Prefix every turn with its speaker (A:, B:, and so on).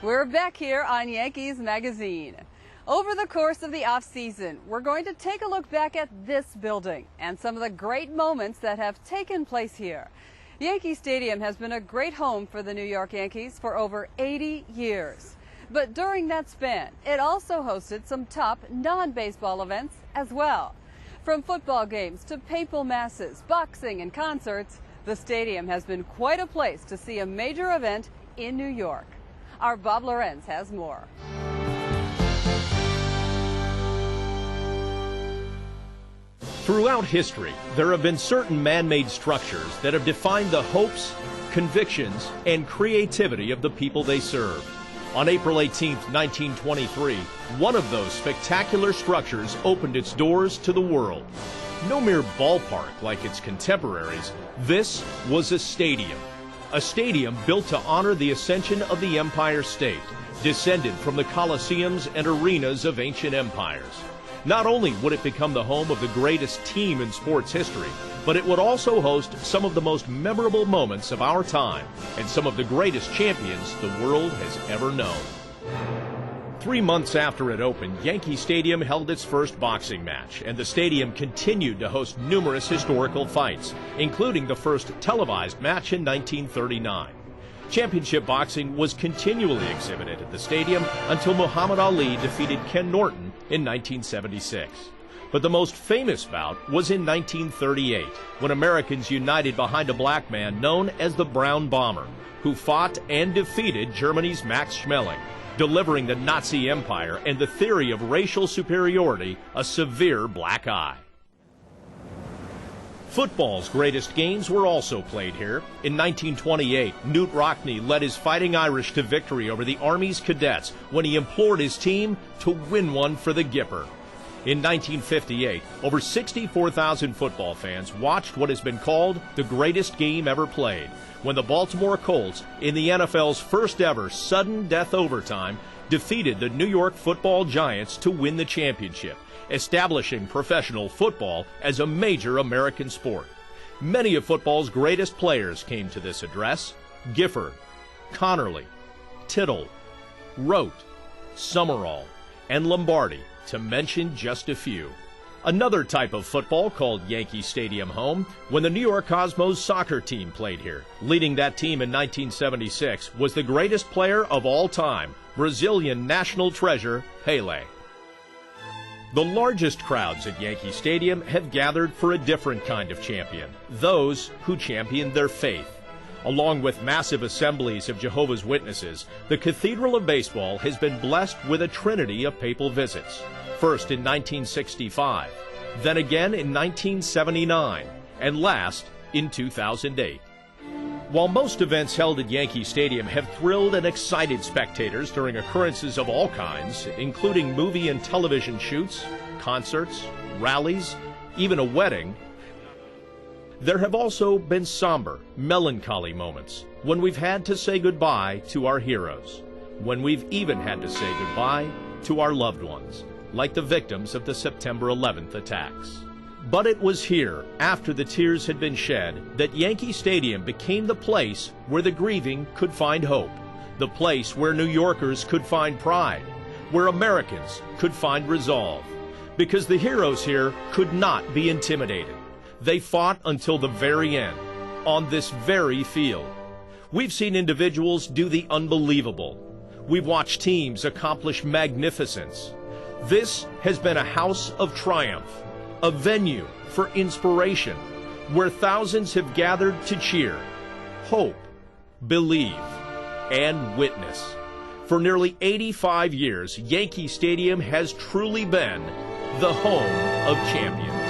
A: We're back here on Yankees Magazine. Over the course of the off-season, we're going to take a look back at this building and some of the great moments that have taken place here. Yankee Stadium has been a great home for the New York Yankees for over 80 years. But during that span, it also hosted some top non-baseball events as well. From football games to paintball masses, boxing and concerts, the stadium has been quite a place to see a major event in New York. Our Bob Lorenz has more.
B: Throughout history, there have been certain man-made structures that have defined the hopes, convictions, and creativity of the people they served. On April 18, 1923, one of those spectacular structures opened its doors to the world. No mere ballpark like its contemporaries, this was a stadium. A stadium built to honor the ascension of the Empire State, descended from the coliseums and arenas of ancient empires. Not only would it become the home of the greatest team in sports history, but it would also host some of the most memorable moments of our time and some of the greatest champions the world has ever known. 3 months after it opened, Yankee Stadium held its first boxing match, and the stadium continued to host numerous historical fights, including the first televised match in 1939. Championship boxing was continually exhibited at the stadium until Muhammad Ali defeated Ken Norton in 1976. But the most famous bout was in 1938, when Americans united behind a black man known as the Brown Bomber, who fought and defeated Germany's Max Schmeling, delivering the Nazi Empire and the theory of racial superiority a severe black eye. Football's greatest games were also played here. In 1928, Knute Rockne led his Fighting Irish to victory over the Army's cadets when he implored his team to win one for the Gipper. In 1958, over 64,000 football fans watched what has been called the greatest game ever played, when the Baltimore Colts, in the NFL's first ever sudden death overtime, defeated the New York Football Giants to win the championship, establishing professional football as a major American sport. Many of football's greatest players came to this address: Gifford, Connerly, Tittle, Rote, Summerall, and Lombardi, to mention just a few. Another type of football called Yankee Stadium home when the New York Cosmos soccer team played here. Leading that team in 1976 was the greatest player of all time, Brazilian national treasure Pelé. The largest crowds at Yankee Stadium have gathered for a different kind of champion, those who championed their faith. Along with massive assemblies of Jehovah's Witnesses, the Cathedral of Baseball has been blessed with a trinity of papal visits. First in 1965, then again in 1979, and last in 2008. While most events held at Yankee Stadium have thrilled and excited spectators during occurrences of all kinds, including movie and television shoots, concerts, rallies, even a wedding, there have also been somber, melancholy moments when we've had to say goodbye to our heroes, when we've even had to say goodbye to our loved ones, like the victims of the September 11th attacks. But it was here, after the tears had been shed, that Yankee Stadium became the place where the grieving could find hope, the place where New Yorkers could find pride, where Americans could find resolve. Because the heroes here could not be intimidated. They fought until the very end, on this very field. We've seen individuals do the unbelievable. We've watched teams accomplish magnificence. This has been a house of triumph, a venue for inspiration, where thousands have gathered to cheer, hope, believe, and witness. For nearly 85 years, Yankee Stadium has truly been the home of champions.